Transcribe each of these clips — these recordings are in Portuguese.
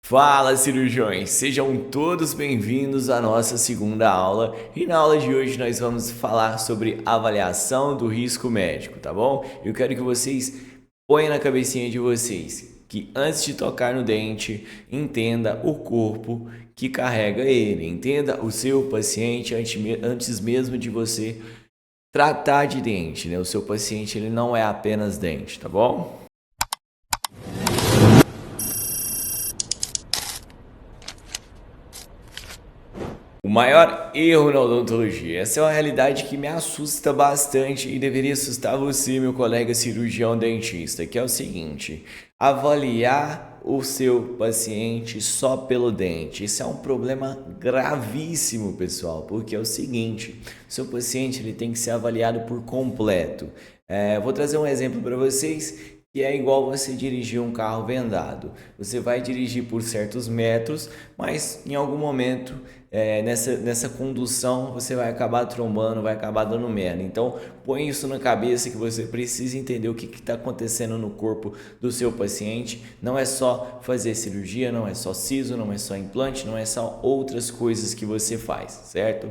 Fala, cirurgiões! Sejam todos bem-vindos à nossa segunda aula. E na aula de hoje nós vamos falar sobre avaliação do risco médico, tá bom? Eu quero que vocês ponham na cabecinha de vocês que antes de tocar no dente, entenda o corpo que carrega ele, entenda o seu paciente antes mesmo de você tratar de dente, né? O seu paciente ele não é apenas dente, tá bom? O maior erro na odontologia. Essa é uma realidade que me assusta bastante e deveria assustar você, meu colega cirurgião dentista, que é o seguinte: avaliar o seu paciente só pelo dente. Isso é um problema gravíssimo, pessoal, porque é o seguinte: o seu paciente ele tem que ser avaliado por completo. Vou trazer um exemplo para vocês que é igual você dirigir um carro vendado. Você vai dirigir por certos metros, mas em algum momento nessa condução você vai acabar trombando, vai acabar dando merda. Então põe isso na cabeça que você precisa entender o que está acontecendo no corpo do seu paciente. Não é só fazer cirurgia, não é só siso, não é só implante, não é só outras coisas que você faz, certo?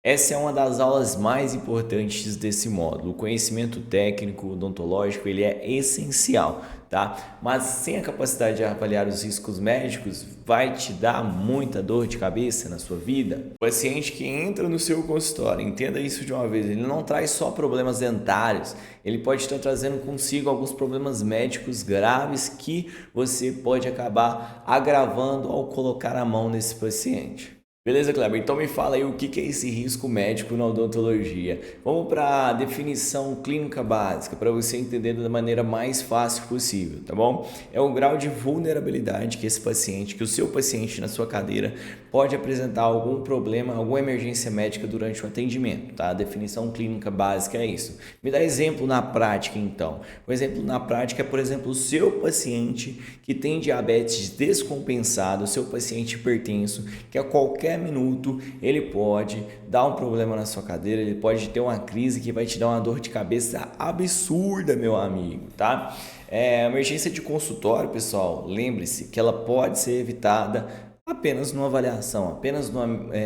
Essa é uma das aulas mais importantes desse módulo. O conhecimento técnico odontológico ele é essencial, tá? Mas sem a capacidade de avaliar os riscos médicos, vai te dar muita dor de cabeça na sua vida. O paciente que entra no seu consultório, entenda isso de uma vez, ele não traz só problemas dentários, ele pode estar trazendo consigo alguns problemas médicos graves que você pode acabar agravando ao colocar a mão nesse paciente. Beleza, Kleber? Então me fala aí o que é esse risco médico na odontologia. Vamos para a definição clínica básica, para você entender da maneira mais fácil possível, tá bom? É o grau de vulnerabilidade que esse paciente, que o seu paciente na sua cadeira pode apresentar algum problema, alguma emergência médica durante o atendimento, tá? A definição clínica básica é isso. Me dá exemplo na prática, então. O exemplo na prática é, por exemplo, o seu paciente que tem diabetes descompensado, o seu paciente hipertenso, que a qualquer minuto ele pode dar um problema na sua cadeira, ele pode ter uma crise que vai te dar uma dor de cabeça absurda, meu amigo, tá? A emergência de consultório, pessoal, lembre-se que ela pode ser evitada apenas numa avaliação,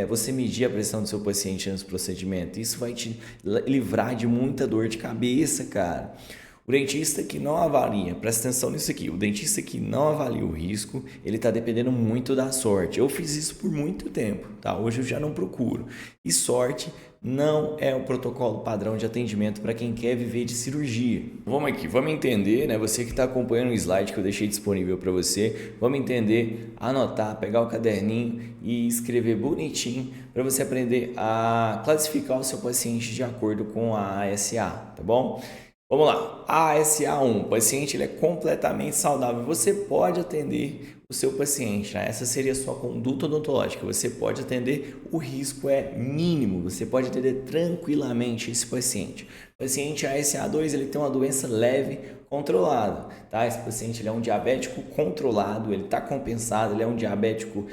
você medir a pressão do seu paciente antes do procedimento. Isso vai te livrar de muita dor de cabeça, cara. O dentista que não avalia, presta atenção nisso aqui, o dentista que não avalia o risco, ele está dependendo muito da sorte. Eu fiz isso por muito tempo, tá? Hoje eu já não procuro. E sorte não é o protocolo padrão de atendimento para quem quer viver de cirurgia. Vamos aqui, vamos entender, né? Você que está acompanhando o slide que eu deixei disponível para você, vamos entender, anotar, pegar o caderninho e escrever bonitinho para você aprender a classificar o seu paciente de acordo com a ASA, tá bom? Vamos lá, ASA1, o paciente ele é completamente saudável, você pode atender o seu paciente, né? Essa seria a sua conduta odontológica, você pode atender, o risco é mínimo, você pode atender tranquilamente esse paciente. O paciente ASA2 ele tem uma doença leve controlada, tá? Esse paciente ele é um diabético controlado, ele está compensado, ele é um diabético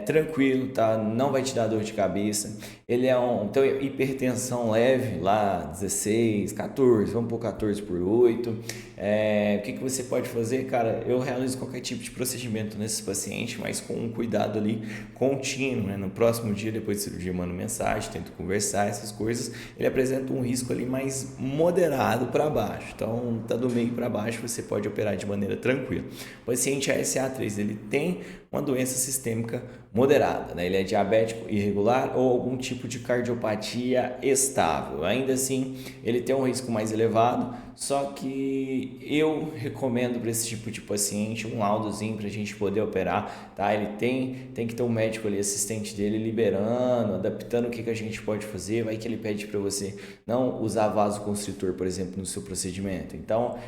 tranquilo, tá? Não vai te dar dor de cabeça, ele é então, hipertensão leve, lá 16, 14, vamos por 14 por 8. O que você pode fazer? Cara, eu realizo qualquer tipo de procedimento nesse paciente, mas com um cuidado ali contínuo, né? No próximo dia, depois de cirurgia, mando mensagem, tento conversar, essas coisas. Ele apresenta um risco ali mais moderado para baixo, então tá do meio para baixo, você pode operar de maneira tranquila. O paciente ASA3, ele tem uma doença sistêmica moderada, né? Ele é diabético irregular ou algum tipo de cardiopatia estável. Ainda assim, ele tem um risco mais elevado, só que eu recomendo para esse tipo de paciente um laudozinho para a gente poder operar, tá? Ele tem que ter um médico ali, assistente dele, liberando, adaptando o que a gente pode fazer, vai que ele pede para você não usar vasoconstritor, por exemplo, no seu procedimento. Então,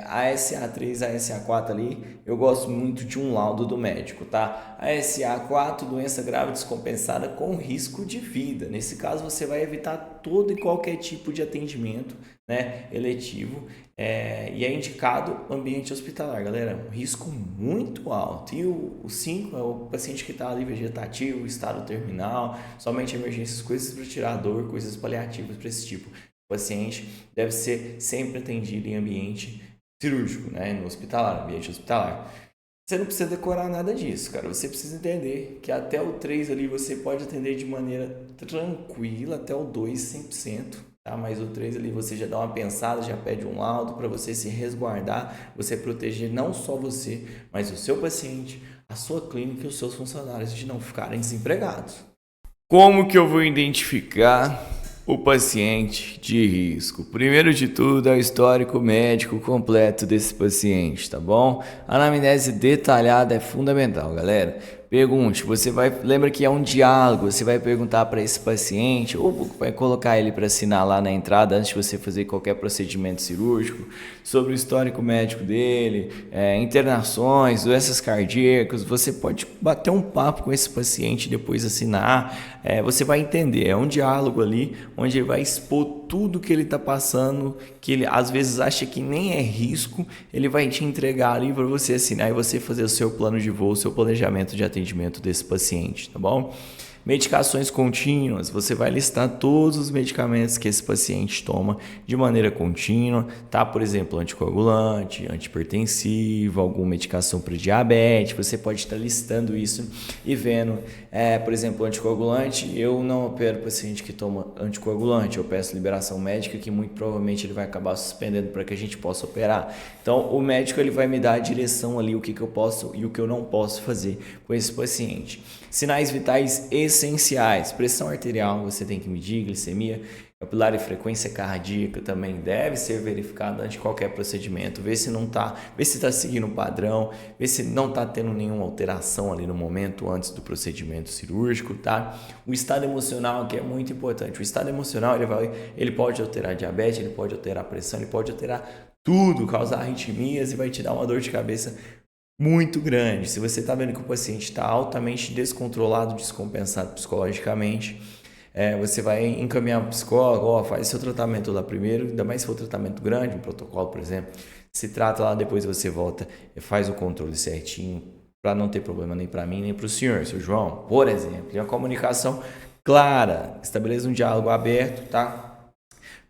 a SA3, a SA4 ali, eu gosto muito de um laudo do médico, tá? A SA4, doença grave descompensada com risco de vida. Nesse caso, você vai evitar todo e qualquer tipo de atendimento, né, eletivo, e é indicado ambiente hospitalar, galera, um risco muito alto. E o 5 é o paciente que está ali vegetativo, estado terminal, somente emergências, coisas para tirar dor, coisas paliativas para esse tipo. O paciente deve ser sempre atendido em ambiente cirúrgico, né, no hospitalar, ambiente hospitalar. Você não precisa decorar nada disso, cara. Você precisa entender que até o 3 ali você pode atender de maneira tranquila, até o 2 100%. Tá? Mas o 3 ali você já dá uma pensada, já pede um laudo para você se resguardar, você proteger não só você, mas o seu paciente, a sua clínica e os seus funcionários de não ficarem desempregados. Como que eu vou identificar o paciente de risco? Primeiro de tudo é o histórico médico completo desse paciente, tá bom? A anamnese detalhada é fundamental, galera. Pergunte, lembra que é um diálogo, você vai perguntar para esse paciente ou vai colocar ele para assinar lá na entrada antes de você fazer qualquer procedimento cirúrgico sobre o histórico médico dele, internações, doenças cardíacas. Você pode bater um papo com esse paciente e depois assinar. Você vai entender, é um diálogo ali onde ele vai expor tudo que ele está passando, que ele às vezes acha que nem é risco, ele vai te entregar ali para você assinar e você fazer o seu plano de voo, o seu planejamento de atendimento desse paciente, tá bom? Medicações contínuas, você vai listar todos os medicamentos que esse paciente toma de maneira contínua, tá? Por exemplo, anticoagulante, antihipertensivo, alguma medicação para diabetes, você pode estar listando isso e vendo, por exemplo, anticoagulante, eu não opero paciente que toma anticoagulante, eu peço liberação médica que muito provavelmente ele vai acabar suspendendo para que a gente possa operar. Então, o médico ele vai me dar a direção ali, o que eu posso e o que eu não posso fazer com esse paciente. Sinais vitais essenciais, pressão arterial, você tem que medir, glicemia capilar e frequência cardíaca também deve ser verificada antes de qualquer procedimento, ver se está seguindo o padrão, ver se não está tendo nenhuma alteração ali no momento antes do procedimento cirúrgico, tá? O estado emocional, que é muito importante, o estado emocional ele pode alterar a diabetes, ele pode alterar a pressão, ele pode alterar tudo, causar arritmias e vai te dar uma dor de cabeça muito grande. Se você está vendo que o paciente está altamente descontrolado, descompensado psicologicamente, você vai encaminhar para o psicólogo, faz seu tratamento lá primeiro, ainda mais se for tratamento grande, um protocolo, por exemplo, se trata lá, depois você volta e faz o controle certinho, para não ter problema nem para mim, nem para o senhor, seu João, por exemplo. E a comunicação clara, estabeleça um diálogo aberto, tá?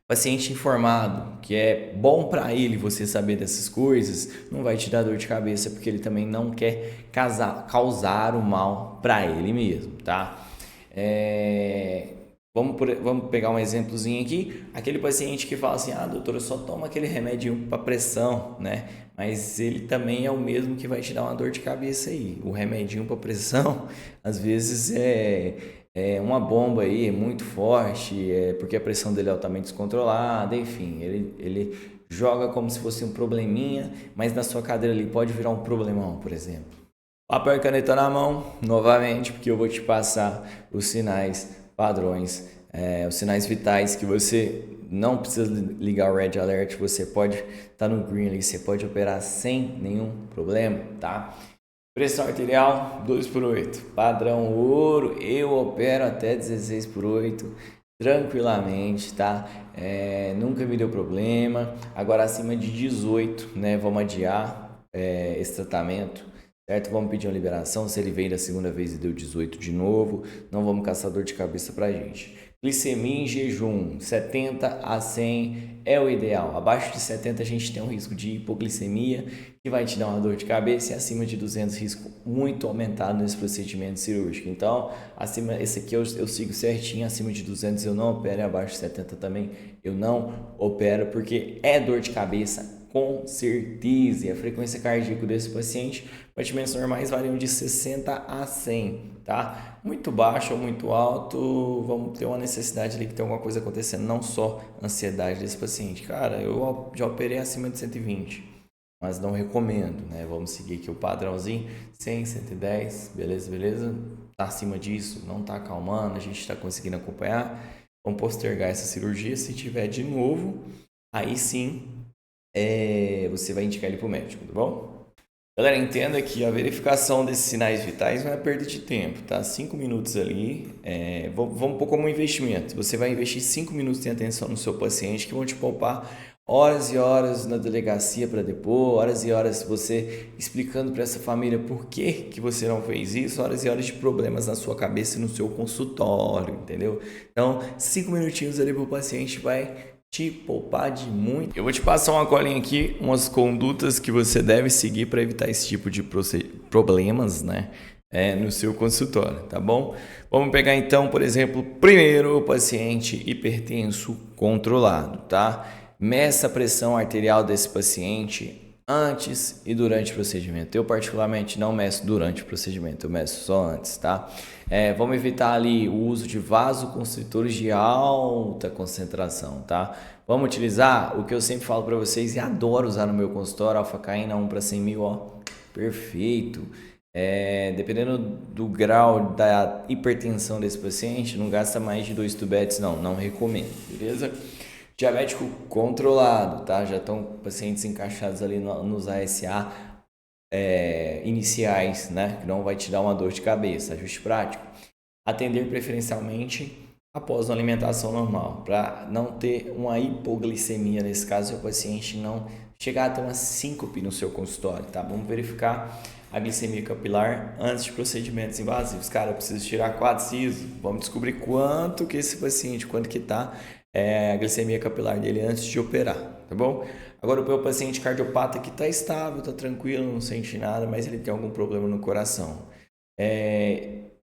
Paciente informado, que é bom para ele você saber dessas coisas, não vai te dar dor de cabeça, porque ele também não quer causar o mal para ele mesmo, tá? Vamos pegar um exemplozinho aqui, aquele paciente que fala assim, doutor, eu só tomo aquele remédio para pressão, né? Mas ele também é o mesmo que vai te dar uma dor de cabeça aí. O remedinho para pressão, às vezes é uma bomba aí, é muito forte, porque a pressão dele é altamente descontrolada, enfim, ele joga como se fosse um probleminha, mas na sua cadeira ali pode virar um problemão, por exemplo. Papel e caneta na mão, novamente, porque eu vou te passar os sinais padrões, os sinais vitais que você não precisa ligar o Red Alert, você pode estar no Green ali, você pode operar sem nenhum problema, tá? Pressão arterial, 2/8, padrão ouro, eu opero até 16/8, tranquilamente, tá? Nunca me deu problema, agora acima de 18, né, vamos adiar esse tratamento, certo? Vamos pedir uma liberação, se ele veio da segunda vez e deu 18 de novo, não vamos caçar dor de cabeça pra gente. Glicemia em jejum, 70 a 100 é o ideal. Abaixo de 70 a gente tem um risco de hipoglicemia, que vai te dar uma dor de cabeça, e acima de 200 risco muito aumentado nesse procedimento cirúrgico. Então, esse aqui eu sigo certinho, acima de 200 eu não opero, e abaixo de 70 também eu não opero, porque é dor de cabeça com certeza. E a frequência cardíaca desse paciente, batimentos normais variam de 60 a 100, tá? Muito baixo ou muito alto, vamos ter uma necessidade ali que tem alguma coisa acontecendo, não só ansiedade desse paciente. Cara, eu já operei acima de 120, mas não recomendo, né? Vamos seguir aqui o padrãozinho, 100, 110, beleza? Tá acima disso, não tá acalmando, a gente tá conseguindo acompanhar. Vamos postergar essa cirurgia, se tiver de novo, aí sim você vai indicar ele para o médico, tá bom? Galera, entenda que a verificação desses sinais vitais não é perda de tempo, tá? 5 minutos ali, vamos pôr como um investimento. Você vai investir 5 minutos em atenção no seu paciente, que vão te poupar horas e horas na delegacia para depor, horas e horas você explicando para essa família por que você não fez isso, horas e horas de problemas na sua cabeça e no seu consultório, entendeu? Então, 5 minutinhos ali para o paciente vai te poupar de muito. Eu vou te passar uma colinha aqui, umas condutas que você deve seguir para evitar esse tipo de problemas, né? No seu consultório, tá bom? Vamos pegar então, por exemplo, primeiro o paciente hipertenso controlado, tá? Meça a pressão arterial desse paciente antes e durante o procedimento. Eu particularmente não meço durante o procedimento, eu meço só antes, tá? Vamos evitar ali o uso de vasoconstritores de alta concentração, tá? Vamos utilizar o que eu sempre falo para vocês e adoro usar no meu consultório, alfacaína 1 para 100 mil, ó, perfeito. Dependendo do grau da hipertensão desse paciente, não gasta mais de 2 tubetes, não recomendo, beleza? Diabético controlado, tá? Já estão pacientes encaixados ali nos ASA iniciais, né? Que não vai te dar uma dor de cabeça, ajuste prático. Atender preferencialmente após uma alimentação normal, para não ter uma hipoglicemia, nesse caso, o paciente não chegar a ter uma síncope no seu consultório, tá? Vamos verificar a glicemia capilar antes de procedimentos invasivos. Cara, eu preciso tirar 4 sisos, vamos descobrir quanto que esse paciente, quanto que tá a glicemia capilar dele antes de operar, tá bom? Agora, o meu paciente cardiopata que está estável, está tranquilo, não sente nada, mas ele tem algum problema no coração.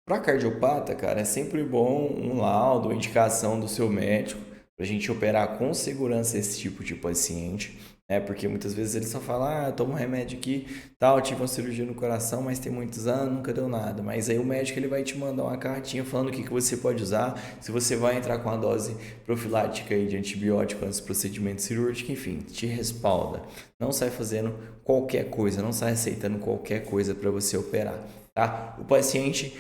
Para cardiopata, cara, é sempre bom um laudo, uma indicação do seu médico para a gente operar com segurança esse tipo de paciente, né? Porque muitas vezes ele só fala, eu tomo um remédio aqui, tal, tive uma cirurgia no coração, mas tem muitos anos, nunca deu nada. Mas aí o médico ele vai te mandar uma cartinha falando o que você pode usar, se você vai entrar com a dose profilática aí de antibiótico antes do procedimento cirúrgico, enfim, te respalda. Não sai fazendo qualquer coisa, não sai aceitando qualquer coisa para você operar, tá? O paciente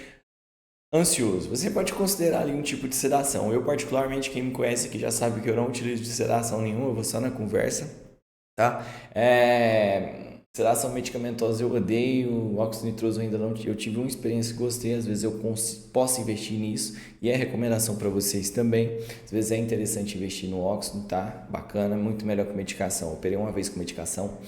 ansioso, você pode considerar ali um tipo de sedação. Eu particularmente, quem me conhece aqui já sabe que eu não utilizo de sedação nenhuma, eu vou só na conversa, tá? Sedação medicamentosa eu odeio, o óxido nitroso ainda não, eu tive uma experiência que gostei, às vezes eu posso investir nisso e é recomendação para vocês também. Às vezes é interessante investir no óxido, tá? Bacana, muito melhor que medicação. Eu operei uma vez com medicação,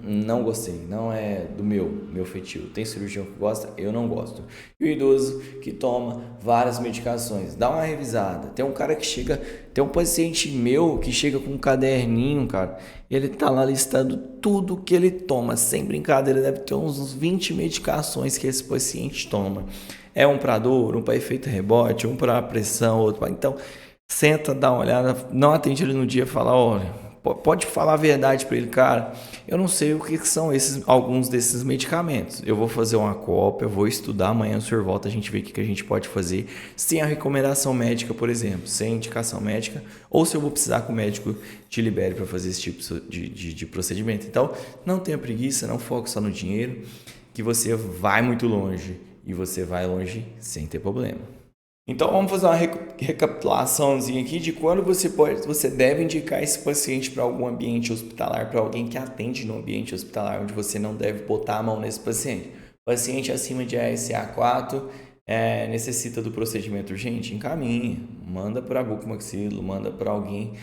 não gostei, não é do meu feitio. Tem cirurgião que gosta, eu não gosto. E o idoso que toma várias medicações, dá uma revisada. Tem um cara que chega, tem um paciente meu que chega com um caderninho, cara, ele tá lá listando tudo que ele toma, sem brincadeira, deve ter uns 20 medicações que esse paciente toma. É um para dor, um para efeito rebote, um para pressão, outro para... Então, senta, dá uma olhada, não atende ele no dia, fala, olha, pode falar a verdade para ele, cara, eu não sei o que são alguns desses medicamentos. Eu vou fazer uma cópia, vou estudar, amanhã o senhor volta, a gente vê o que a gente pode fazer sem a recomendação médica, por exemplo, sem indicação médica, ou se eu vou precisar que o médico te libere para fazer esse tipo de procedimento. Então, não tenha preguiça, não foque só no dinheiro, que você vai muito longe e você vai longe sem ter problema. Então vamos fazer uma recapitulaçãozinha aqui de quando você deve indicar esse paciente para algum ambiente hospitalar, para alguém que atende no ambiente hospitalar, onde você não deve botar a mão nesse paciente. Paciente acima de ASA4 necessita do procedimento urgente, encaminha, manda para a bucomaxilo, manda para alguém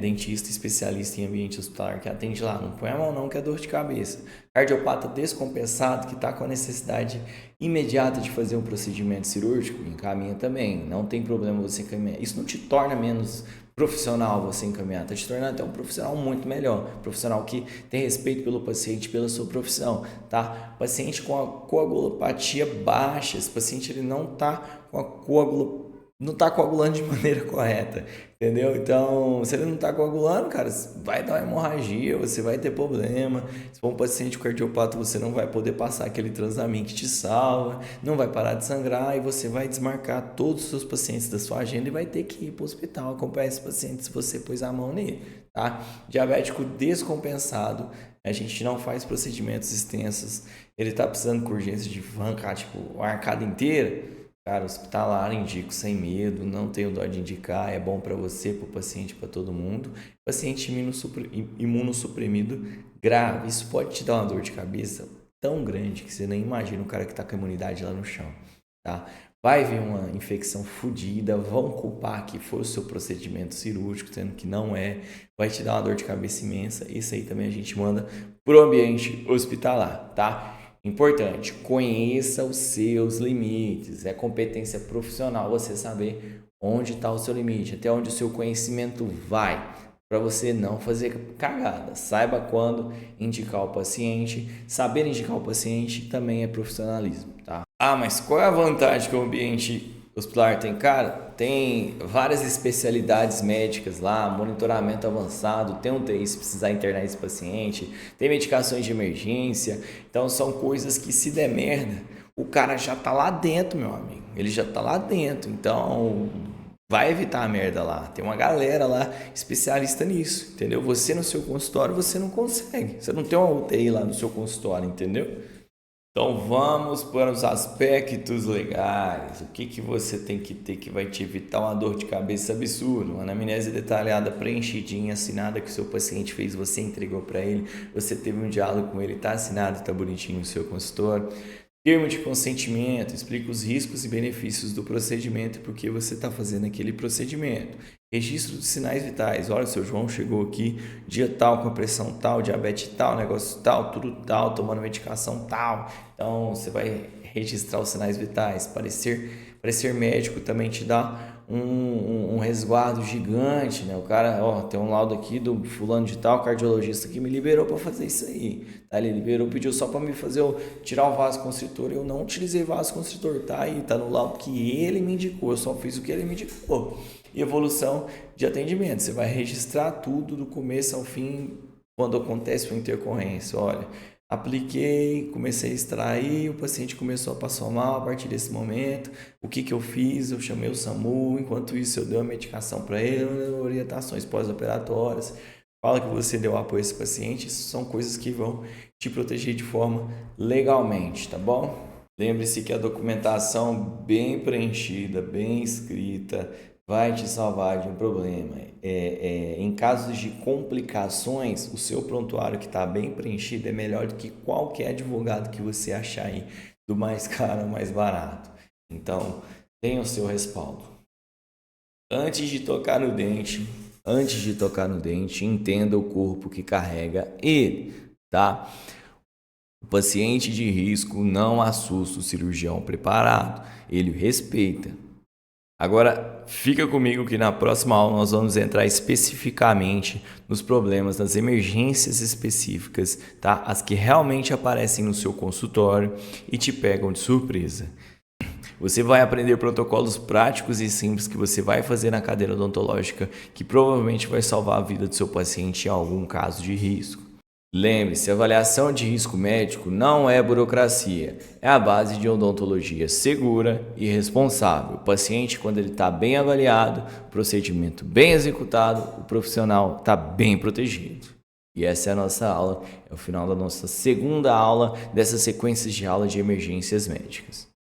dentista especialista em ambiente hospitalar que atende lá, não põe a mão não que é dor de cabeça. Cardiopata descompensado que está com a necessidade imediata de fazer um procedimento cirúrgico, encaminha também, não tem problema você encaminhar, isso não te torna menos profissional você encaminhar, está te tornando até um profissional muito melhor, profissional que tem respeito pelo paciente, pela sua profissão, tá? Paciente com a coagulopatia baixa, esse paciente ele não está com a não está coagulando de maneira correta, entendeu? Então, se ele não está coagulando, cara, vai dar uma hemorragia, você vai ter problema. Se for um paciente cardiopata, você não vai poder passar aquele Transamin que te salva, não vai parar de sangrar e você vai desmarcar todos os seus pacientes da sua agenda e vai ter que ir para o hospital acompanhar esse paciente se você pôs a mão nele, tá? Diabético descompensado, a gente não faz procedimentos extensos, ele está precisando com urgência de arrancar, a arcada inteira. Cara, hospitalar, indico sem medo, não tenho dó de indicar, é bom para você, para o paciente, para todo mundo. Paciente imunossuprimido grave, isso pode te dar uma dor de cabeça tão grande que você nem imagina o cara que está com a imunidade lá no chão, tá? Vai vir uma infecção fodida, vão culpar que foi o seu procedimento cirúrgico, sendo que não é, vai te dar uma dor de cabeça imensa, isso aí também a gente manda pro ambiente hospitalar, tá? Importante, conheça os seus limites, é competência profissional você saber onde está o seu limite, até onde o seu conhecimento vai, para você não fazer cagada. Saiba quando indicar o paciente. Saber indicar o paciente também é profissionalismo, tá? Ah, mas qual é a vantagem que o ambiente hospitalar tem? Cara, tem várias especialidades médicas lá, monitoramento avançado, tem UTI se precisar internar esse paciente, tem medicações de emergência. Então são coisas que, se der merda, o cara já tá lá dentro, meu amigo. Ele já tá lá dentro. Então vai evitar a merda lá. Tem uma galera lá especialista nisso, entendeu? Você no seu consultório, você não consegue. Você não tem uma UTI lá no seu consultório, entendeu? Então vamos para os aspectos legais. O que você tem que ter que vai te evitar uma dor de cabeça absurda? Uma anamnese detalhada, preenchidinha, assinada que o seu paciente fez, você entregou para ele, você teve um diálogo com ele, está assinado, está bonitinho no seu consultório. Termo de consentimento, explica os riscos e benefícios do procedimento e por que você está fazendo aquele procedimento. Registro dos sinais vitais. Olha, o seu João chegou aqui dia tal, com a pressão tal, diabetes tal, negócio tal, tudo tal, tomando medicação tal. Então, você vai registrar os sinais vitais. Parecer médico também te dá um resguardo gigante, né? O cara, ó, tem um laudo aqui do fulano de tal, cardiologista, que me liberou para fazer isso aí, tá? Ele liberou, pediu só para me fazer tirar o vasoconstritor, eu não utilizei vasoconstritor, tá? Aí tá no laudo que ele me indicou, eu só fiz o que ele me indicou. E evolução de atendimento, você vai registrar tudo do começo ao fim quando acontece uma intercorrência. Olha, apliquei, comecei a extrair, o paciente começou a passar mal a partir desse momento. O que eu fiz? Eu chamei o SAMU, enquanto isso eu dei uma medicação para ele, orientações pós-operatórias. Fala que você deu apoio a esse paciente. Isso são coisas que vão te proteger de forma legalmente, tá bom? Lembre-se que a documentação bem preenchida, bem escrita, vai te salvar de um problema. Em casos de complicações, o seu prontuário que está bem preenchido é melhor do que qualquer advogado que você achar aí, do mais caro ao mais barato. Então, tenha o seu respaldo. Antes de tocar no dente, entenda o corpo que carrega ele, tá? O paciente de risco não assusta o cirurgião preparado, ele o respeita. Agora, fica comigo que na próxima aula nós vamos entrar especificamente nos problemas das emergências específicas, tá? As que realmente aparecem no seu consultório e te pegam de surpresa. Você vai aprender protocolos práticos e simples que você vai fazer na cadeira odontológica, que provavelmente vai salvar a vida do seu paciente em algum caso de risco. Lembre-se, avaliação de risco médico não é burocracia, é a base de odontologia segura e responsável. O paciente, quando ele está bem avaliado, o procedimento bem executado, o profissional está bem protegido. E essa é a nossa aula, é o final da nossa segunda aula dessas sequências de aula de emergências médicas.